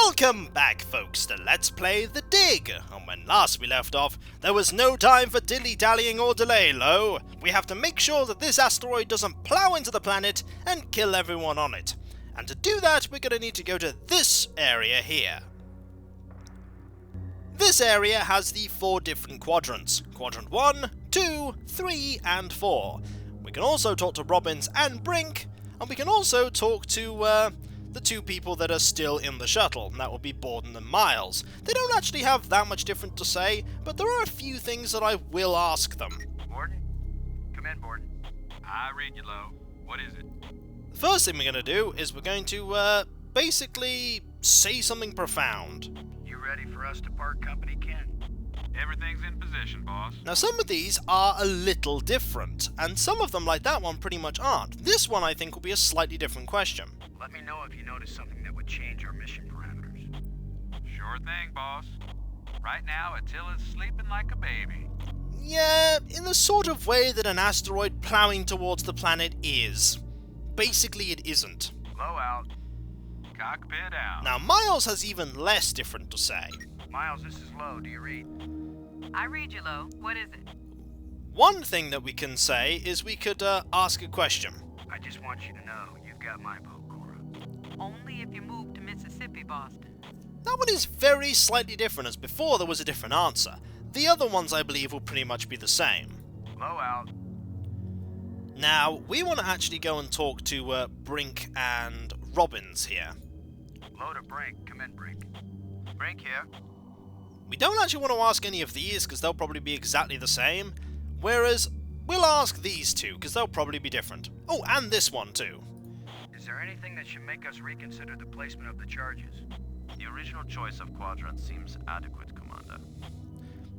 Welcome back, folks, to Let's Play The Dig, and when last we left off, there was no time for dilly-dallying or delay, lo. We have to make sure that this asteroid doesn't plow into the planet and kill everyone on it. And to do that, we're going to need to go to this area here. This area has the 4 different quadrants. Quadrant 1, 2, 3, and 4. We can also talk to Robbins and Brink, and we can also talk to, the 2 people that are still in the shuttle, and that will be Borden and Miles. They don't actually have that much different to say, but there are a few things that I will ask them. Borden? Come in, Borden. I read you low. What is it? The first thing we're going to do is we're going to, basically say something profound. You ready for us to part company, Ken? Everything's in position, boss. Now some of these are a little different, and some of them, like that one, pretty much aren't. This one I think will be a slightly different question. Let me know if you notice something that would change our mission parameters. Sure thing, boss. Right now, Attila's sleeping like a baby. Yeah, in the sort of way that an asteroid plowing towards the planet is. Basically, it isn't. Low out. Cockpit out. Now, Miles has even less different to say. Miles, this is Low. Do you read? I read you, Lo. What is it? One thing that we can say is we could ask a question. I just want you to know you've got my vote, Cora. Only if you move to Mississippi, Boston. That one is very slightly different, as before there was a different answer. The other ones, I believe, will pretty much be the same. Low out. Now, we want to actually go and talk to Brink and Robbins here. Low to Brink. Come in, Brink. Brink here. We don't actually want to ask any of these, because they'll probably be exactly the same, whereas we'll ask these 2, because they'll probably be different. Oh, and this one too. Is there anything that should make us reconsider the placement of the charges? The original choice of quadrant seems adequate, Commander.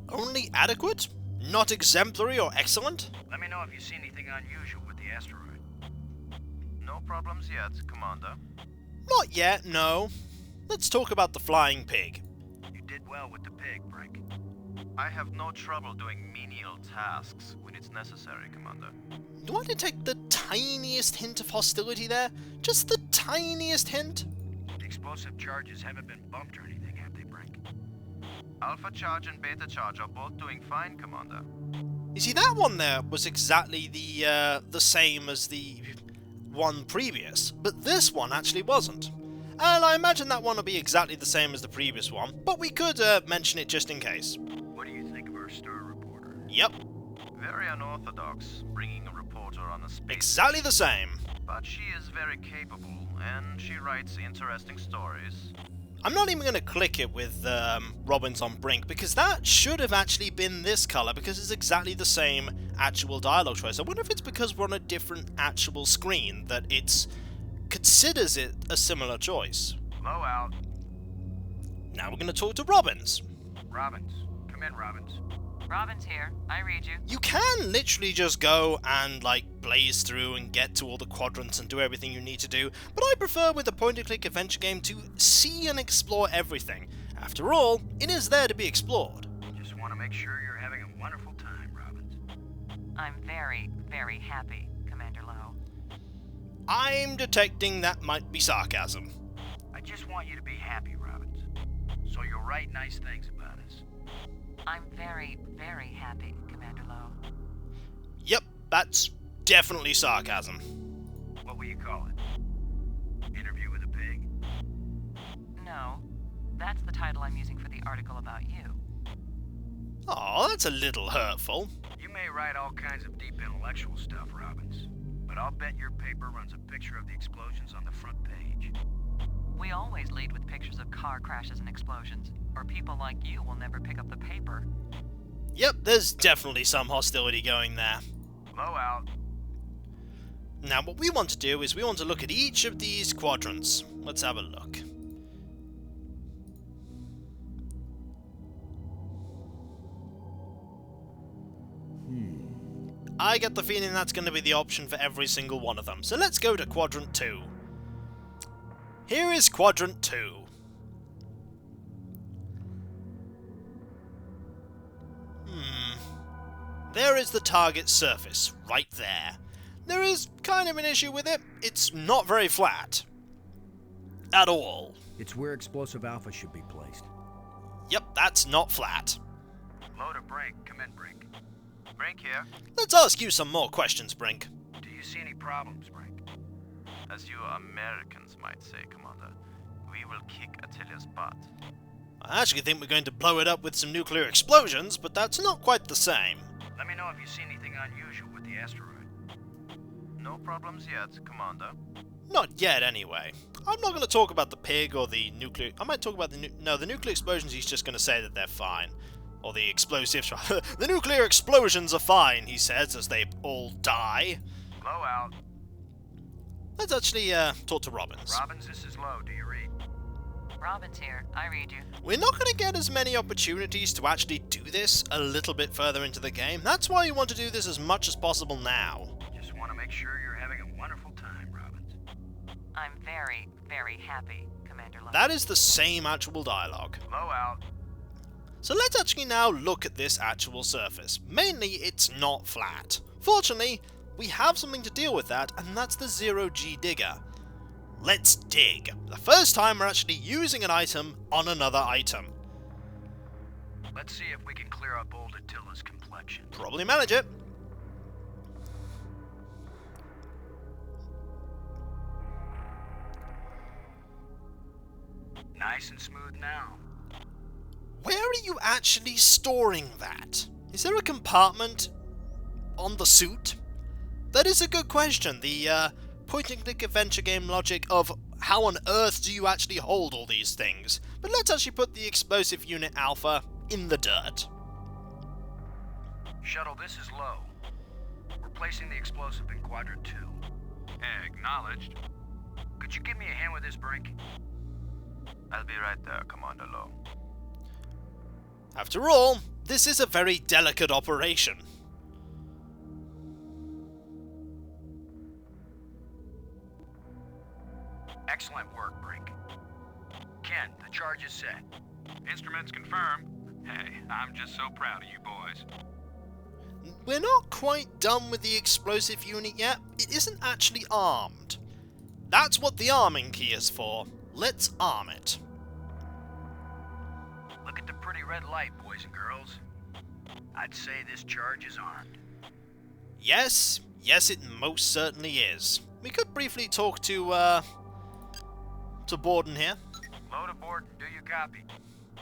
Only adequate? Not exemplary or excellent? Let me know if you see anything unusual with the asteroid. No problems yet, Commander. Not yet, no. Let's talk about the flying pig. You did well with the pig, Brink. I have no trouble doing menial tasks when it's necessary, Commander. Do I detect the tiniest hint of hostility there? Just the tiniest hint? The explosive charges haven't been bumped or anything, have they, Brink? Alpha charge and beta charge are both doing fine, Commander. You see, that one there was exactly the same as the one previous, but this one actually wasn't. And I imagine that one will be exactly the same as the previous one, but we could mention it just in case. What do you think of our star reporter? Yep, Very unorthodox, bringing a reporter on a space exactly the same. But she is very capable, and she writes interesting stories. I'm not even going to click it with Robbins on Brink, because that should have actually been this colour, because it's exactly the same actual dialogue choice. I wonder if it's because we're on a different actual screen that it considers it a similar choice. Low out. Now we're going to talk to Robbins. Robbins. Come in, Robbins. Robin's here. I read you. You can literally just go and, like, blaze through and get to all the quadrants and do everything you need to do, but I prefer with a point-and-click adventure game to see and explore everything. After all, it is there to be explored. Just want to make sure you're having a wonderful time, Robbins. I'm very, very happy, Commander Lowe. I'm detecting that might be sarcasm. I just want you to be happy, Robbins. So you'll write nice things about us. I'm very, very happy, Commander Lowe. Yep, that's definitely sarcasm. What will you call it? Interview with a pig? No, that's the title I'm using for the article about you. Oh, that's a little hurtful. You may write all kinds of deep intellectual stuff, Robbins, but I'll bet your paper runs a picture of the explosions on the front page. We always lead with pictures of car crashes and explosions, or people like you will never pick up the paper. Yep, there's definitely some hostility going there. Low out. Now, what we want to do is we want to look at each of these quadrants. Let's have a look. I get the feeling that's going to be the option for every single one of them. So let's go to Quadrant 2. Here is Quadrant 2. There is the target surface, right there. There is kind of an issue with it. It's not very flat. at all. It's where explosive alpha should be placed. Yep, that's not flat. Low to Brink. Come in, Brink. Brink here. Let's ask you some more questions, Brink. Do you see any problems, Brink? As you Americans might say, Commander, we will kick Attila's butt. I actually think we're going to blow it up with some nuclear explosions, but that's not quite the same. Let me know if you see anything unusual with the asteroid. No problems yet, Commander. Not yet, anyway. I'm not going to talk about the pig or the nuclear... I might talk about the the nuclear explosions. He's just going to say that they're fine. Or the explosives. The nuclear explosions are fine, he says, as they all die. Low out. Let's actually talk to Robbins. Robbins, this is Low. Do you read? Robin's here. I read you. We're not going to get as many opportunities to actually do this a little bit further into the game. That's why you want to do this as much as possible now. Just want to make sure you're having a wonderful time, Robbins. I'm very, very happy, Commander Lowe. That is the same actual dialogue. Low out. So let's actually now look at this actual surface. Mainly, it's not flat. Fortunately, we have something to deal with that, and that's the zero-G digger. Let's dig. The first time we're actually using an item on another item. Let's see if we can clear up old Attila's complexion. Probably manage it. Nice and smooth now. Where are you actually storing that? Is there a compartment on the suit? That is a good question. The point-and-click adventure game logic of how on earth do you actually hold all these things? But let's actually put the explosive unit Alpha in the dirt. Shuttle, this is Low. We're placing the explosive in Quadrant 2. Acknowledged. Could you give me a hand with this, Brink? I'll be right there, Commander Low. After all, this is a very delicate operation. Excellent work, Brink. Ken, the charge is set. Instruments confirmed. Hey, I'm just so proud of you boys. We're not quite done with the explosive unit yet. It isn't actually armed. That's what the arming key is for. Let's arm it. Look at the pretty red light, boys and girls. I'd say this charge is armed. Yes, it most certainly is. We could briefly talk to Borden here. Low to Borden, do you copy?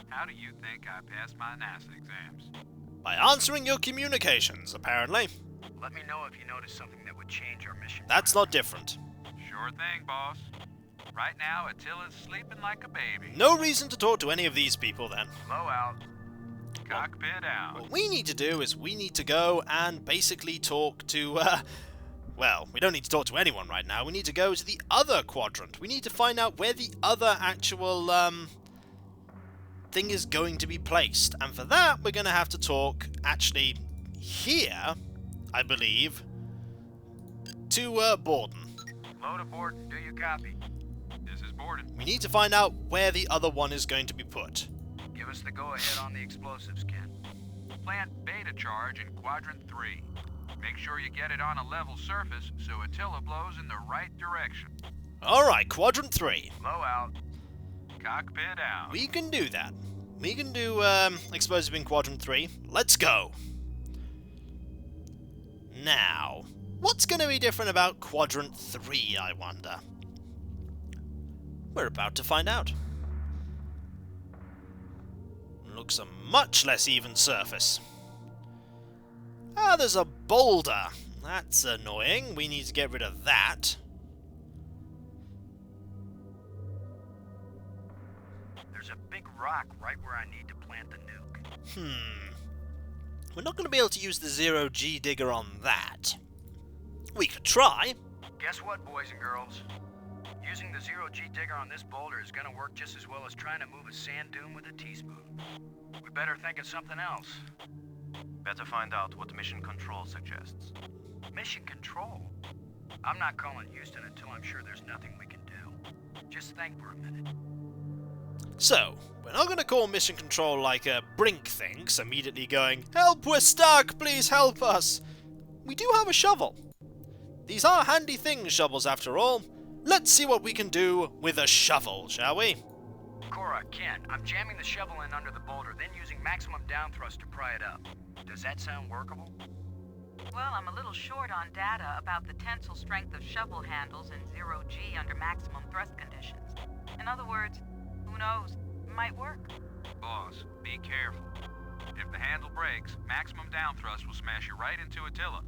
How do you think I passed my NASA exams? By answering your communications, apparently. Let me know if you notice something that would change our mission. That's not different. Sure thing, boss. Right now, Attila's sleeping like a baby. No reason to talk to any of these people, then. Low out. Cockpit out. What we need to do is we need to go and basically talk to, well, we don't need to talk to anyone right now. We need to go to the other quadrant. We need to find out where the other actual, thing is going to be placed. And for that, we're going to have to talk, actually, here, I believe, to, Borden. Low to Borden, do you copy? This is Borden. We need to find out where the other one is going to be put. Give us the go-ahead on the explosives, Ken. Plant beta charge in Quadrant 3. Make sure you get it on a level surface so Attila blows in the right direction. Alright, Quadrant 3. Low out. Cockpit out. We can do that. We can do, explosive in Quadrant 3. Let's go! Now, what's going to be different about Quadrant 3, I wonder? We're about to find out. Looks a much less even surface. Ah, there's a boulder. That's annoying. We need to get rid of that. There's a big rock right where I need to plant the nuke. We're not going to be able to use the zero-G digger on that. We could try. Guess what, boys and girls? Using the zero-G digger on this boulder is gonna work just as well as trying to move a sand dune with a teaspoon. We better think of something else. Better find out what Mission Control suggests. Mission Control? I'm not calling Houston until I'm sure there's nothing we can do. Just think for a minute. So, we're not going to call Mission Control like a Brink thinks, immediately going, "Help, we're stuck, please help us!" We do have a shovel. These are handy things, shovels after all. let's see what we can do with a shovel, shall we? Cora, Ken, I'm jamming the shovel in under the boulder, then using maximum down thrust to pry it up. Does that sound workable? Well, I'm a little short on data about the tensile strength of shovel handles in 0G under maximum thrust conditions. In other words, who knows? It might work. Boss, be careful. If the handle breaks, maximum down thrust will smash you right into Attila.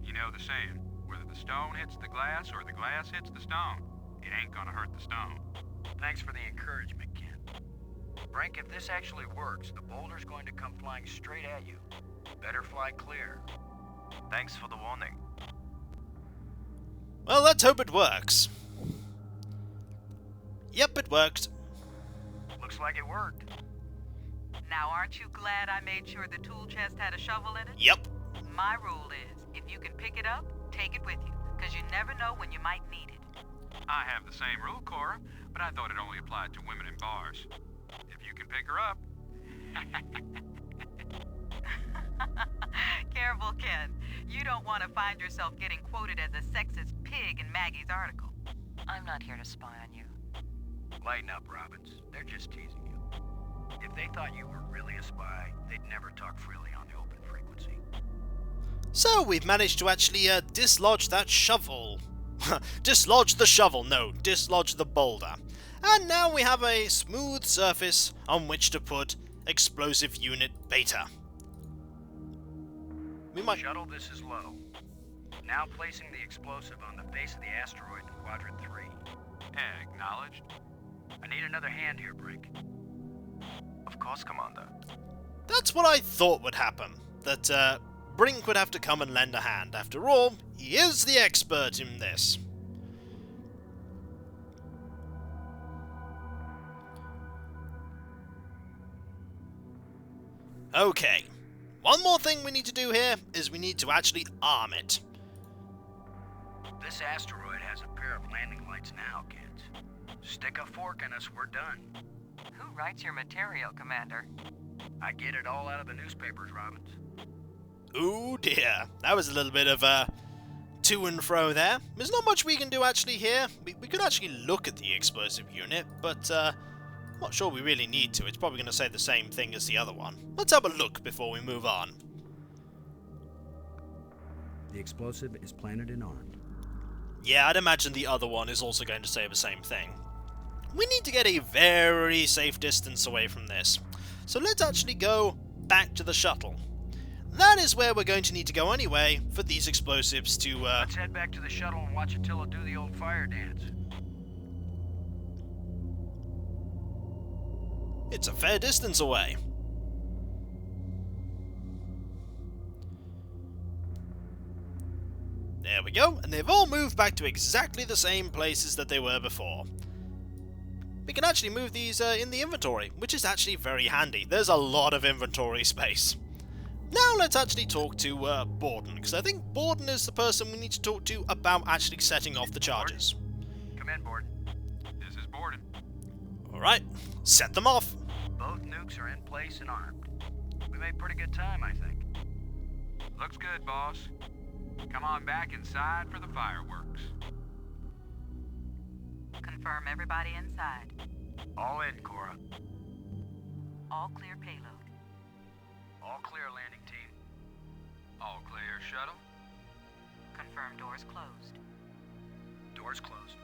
You know the saying, whether the stone hits the glass or the glass hits the stone, it ain't gonna hurt the stone. Thanks for the encouragement, Ken. Brink, if this actually works, the boulder's going to come flying straight at you. Better fly clear. Thanks for the warning. Well, let's hope it works. Yep, it worked. Looks like it worked. Now, aren't you glad I made sure the tool chest had a shovel in it? Yep. My rule is, if you can pick it up, take it with you, because you never know when you might need it. I have the same rule, Cora, but I thought it only applied to women in bars. If you can pick her up... Careful, Ken. You don't want to find yourself getting quoted as a sexist pig in Maggie's article. I'm not here to spy on you. Lighten up, Robbins. They're just teasing you. If they thought you were really a spy, they'd never talk freely on the open frequency. So we've managed to actually dislodge that shovel. Dislodge the shovel, no, dislodge the boulder. And now we have a smooth surface on which to put explosive unit beta. We might... Shuttle, this is low. Now placing the explosive on the face of the asteroid in quadrant 3. Acknowledged. I need another hand here, Brink. Of course, Commander. That's what I thought would happen. That Brink would have to come and lend a hand. After all, he is the expert in this. Okay. One more thing we need to do here is we need to actually arm it. This asteroid has a pair of landing lights now, kids. Stick a fork in us, we're done. Who writes your material, Commander? I get it all out of the newspapers, Robbins. Ooh dear, that was a little bit of a to and fro there. There's not much we can do actually here. We could actually look at the explosive unit, but I'm not sure we really need to. It's probably going to say the same thing as the other one. Let's have a look before we move on. The explosive is planted and armed. Yeah, I'd imagine the other one is also going to say the same thing. We need to get a very safe distance away from this. So let's actually go back to the shuttle. That is where we're going to need to go anyway for these explosives to... Let's head back to the shuttle and watch Attila do the old fire dance. It's a fair distance away. There we go, and they've all moved back to exactly the same places that they were before. We can actually move these in the inventory, which is actually very handy. There's a lot of inventory space. Now let's actually talk to Borden, because I think Borden is the person we need to talk to about actually setting off the charges. Come in, Borden. This is Borden. Alright, set them off. Both nukes are in place and armed. We made pretty good time, I think. Looks good, boss. Come on back inside for the fireworks. Confirm everybody inside. All in, Cora. All clear payload. All clear, landing team. All clear, shuttle. Confirm doors closed. Doors closed.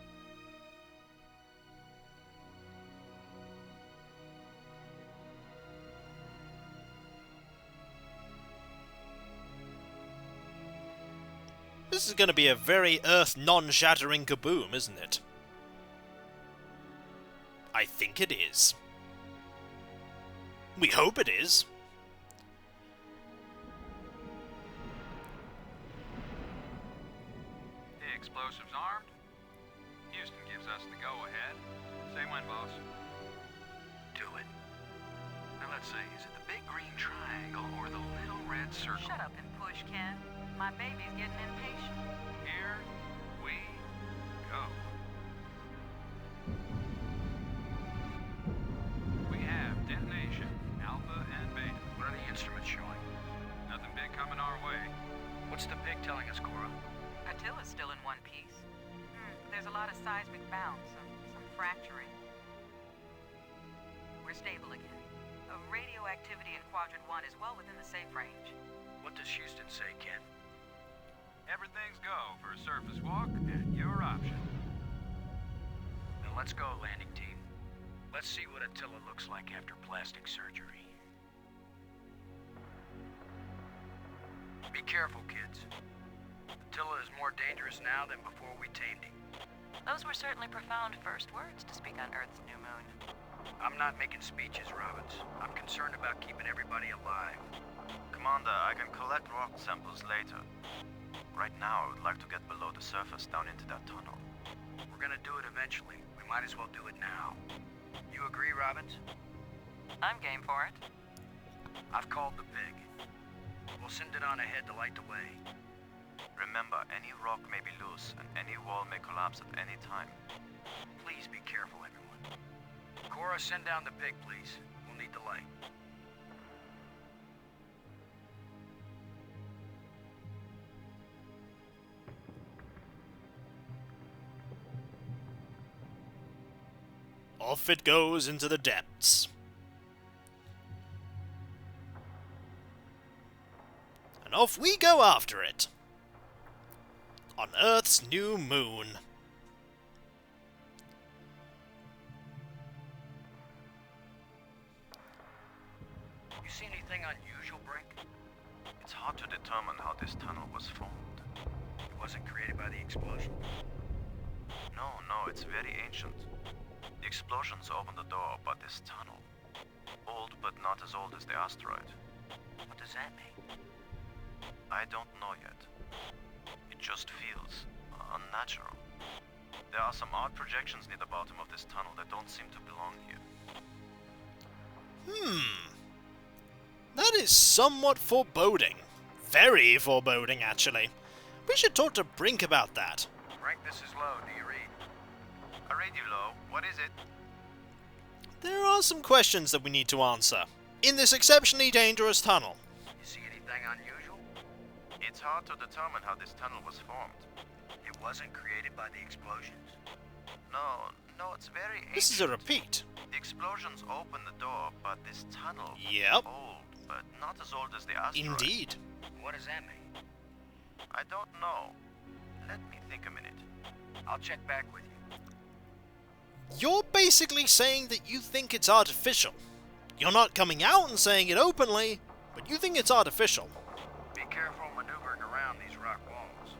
This is going to be a very Earth non-shattering kaboom, isn't it? I think it is. We hope it is. The explosives armed. Houston gives us the go-ahead. Say when, boss. Do it. Now let's see, is it the big green triangle or the little red circle? Shut up and push, Ken. My baby's getting impatient. Here we go. We have detonation, alpha and beta. What are the instruments showing? Nothing big coming our way. What's the pig telling us, Cora? Attila's still in one piece. There's a lot of seismic bounce, some fracturing. We're stable again. Radioactivity in Quadrant 1 is well within the safe range. What does Houston say, Ken? Everything's go for a surface walk at your option. Then let's go, landing team. Let's see what Attila looks like after plastic surgery. Be careful, kids. Attila is more dangerous now than before we tamed him. Those were certainly profound first words to speak on Earth's new moon. I'm not making speeches, Robbins. I'm concerned about keeping everybody alive. Commander, I can collect rock samples later. Right now, I would like to get below the surface down into that tunnel. We're gonna do it eventually. We might as well do it now. You agree, Robbins? I'm game for it. I've called the pig. We'll send it on ahead to light the way. Remember, any rock may be loose, and any wall may collapse at any time. Please be careful, everyone. Cora, send down the pig, please. We'll need the light. Off it goes into the depths. And off we go after it. On Earth's new moon. You see anything unusual, Brink? It's hard to determine how this tunnel was formed. It wasn't created by the explosion. No, it's very ancient. The explosions opened the door, but this tunnel... Old, but not as old as the asteroid. What does that mean? I don't know yet. It just feels unnatural. There are some odd projections near the bottom of this tunnel that don't seem to belong here. That is somewhat foreboding. Very foreboding, actually. We should talk to Brink about that. Brink, this is Lowe. Do you read? I read you, Lowe. What is it? There are some questions that we need to answer. In this exceptionally dangerous tunnel. You see anything unusual? It's hard to determine how this tunnel was formed. It wasn't created by the explosions. No, it's very ancient. This is a repeat. The explosions opened the door, but this tunnel... Yep. Old, but not as old as the asteroid. Indeed. What does that mean? I don't know. Let me think a minute. I'll check back with you. You're basically saying that you think it's artificial. You're not coming out and saying it openly, but you think it's artificial. Be careful maneuvering around these rock walls.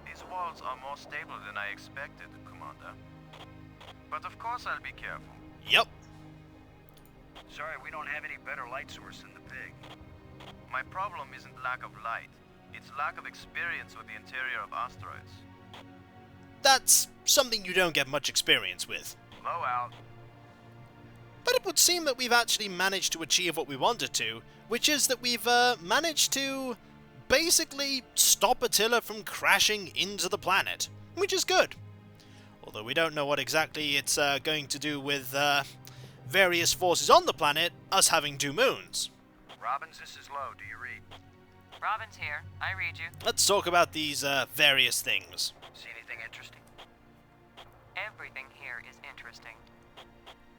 These walls are more stable than I expected, Commander. But of course I'll be careful. Yep. Sorry, we don't have any better light source than the pig. My problem isn't lack of light. It's lack of experience with the interior of asteroids. That's something you don't get much experience with. Low out. But it would seem that we've actually managed to achieve what we wanted to, which is that we've managed to basically stop Attila from crashing into the planet, which is good. Although we don't know what exactly it's going to do with various forces on the planet, us having two moons. Robbins, this is Lowe. Do you read? Robin's here. I read you. Let's talk about these various things. See anything interesting? Everything here is interesting.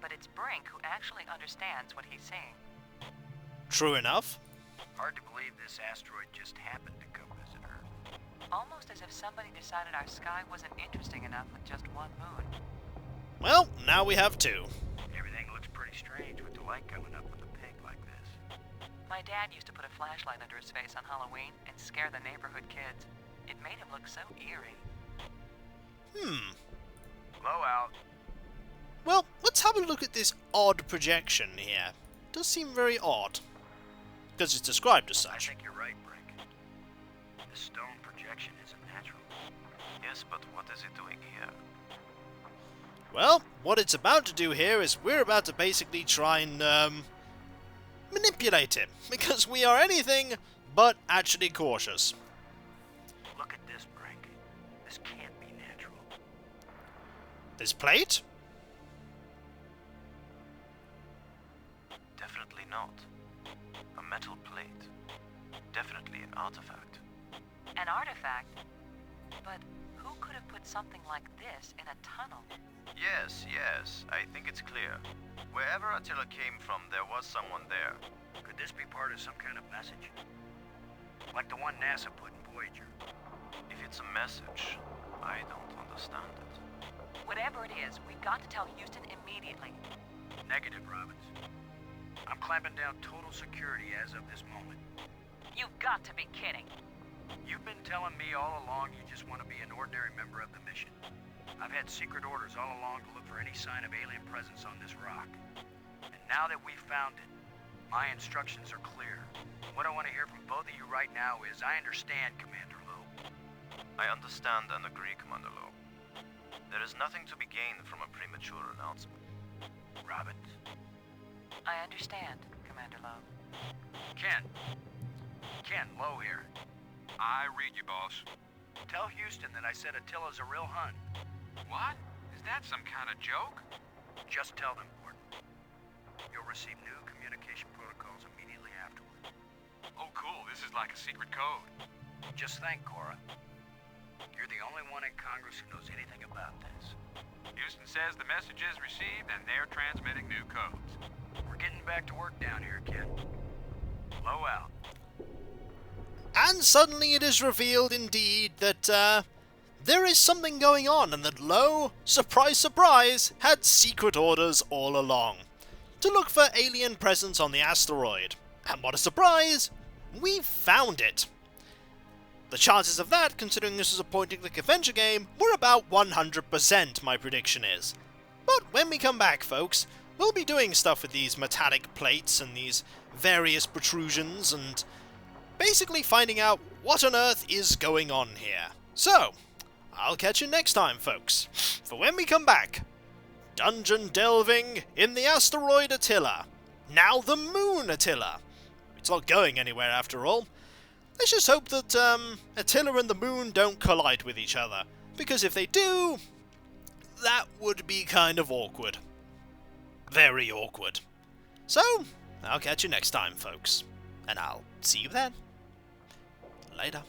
But it's Brink who actually understands what he's saying. True enough. Hard to believe this asteroid just happened to come visit Earth. Almost as if somebody decided our sky wasn't interesting enough with just one moon. Well, now we have two. Everything looks pretty strange with the light coming up with a pig like this. My dad used to put a flashlight under his face on Halloween and scare the neighborhood kids. It made him look so eerie. Low out. Well, let's have a look at this odd projection here. It does seem very odd. Because it's described as I such. think you're right, Brink. The stone projection isn't natural. Yes, but what is it doing here? Well, what it's about to do here is we're about to basically try and manipulate it. Because we are anything but actually cautious. Look at this, Brink. This can't be natural. This plate? Definitely not. A metal plate. Definitely an artifact. An artifact? But who could have put something like this in a tunnel? Yes, I think it's clear. Wherever Attila came from, there was someone there. Could this be part of some kind of message? Like the one NASA put in Voyager? If it's a message, I don't understand it. Whatever it is, we've got to tell Houston immediately. Negative, Robbins. I'm clamping down total security as of this moment. You've got to be kidding. You've been telling me all along you just want to be an ordinary member of the mission. I've had secret orders all along to look for any sign of alien presence on this rock. And now that we've found it, my instructions are clear. What I want to hear from both of you right now is, I understand, Commander Lowe. I understand and agree, Commander Lowe. There is nothing to be gained from a premature announcement. Robbins. I understand, Commander Lowe. Ken, Lowe here. I read you, boss. Tell Houston that I said Attila's a real Hun. What? Is that some kind of joke? Just tell them, Gordon. You'll receive new communication protocols immediately afterward. Oh, cool. This is like a secret code. Just think, Cora. You're the only one in Congress who knows anything about this. Houston says the message is received and they're transmitting new codes. We're getting back to work down here, Ken. Low out. And suddenly it is revealed indeed that there is something going on, and that Lowe, surprise surprise, had secret orders all along to look for alien presence on the asteroid. And what a surprise! We found it! The chances of that, considering this was a point-and-click adventure game, were about 100%, my prediction is. But when we come back, folks, we'll be doing stuff with these metallic plates and these various protrusions, and basically finding out what on earth is going on here. So, I'll catch you next time, folks, for when we come back, dungeon delving in the asteroid Attila. Now the moon Attila. It's not going anywhere after all. Let's just hope that Attila and the moon don't collide with each other, because if they do, that would be kind of awkward. Very awkward. So, I'll catch you next time, folks, and I'll see you then. Later.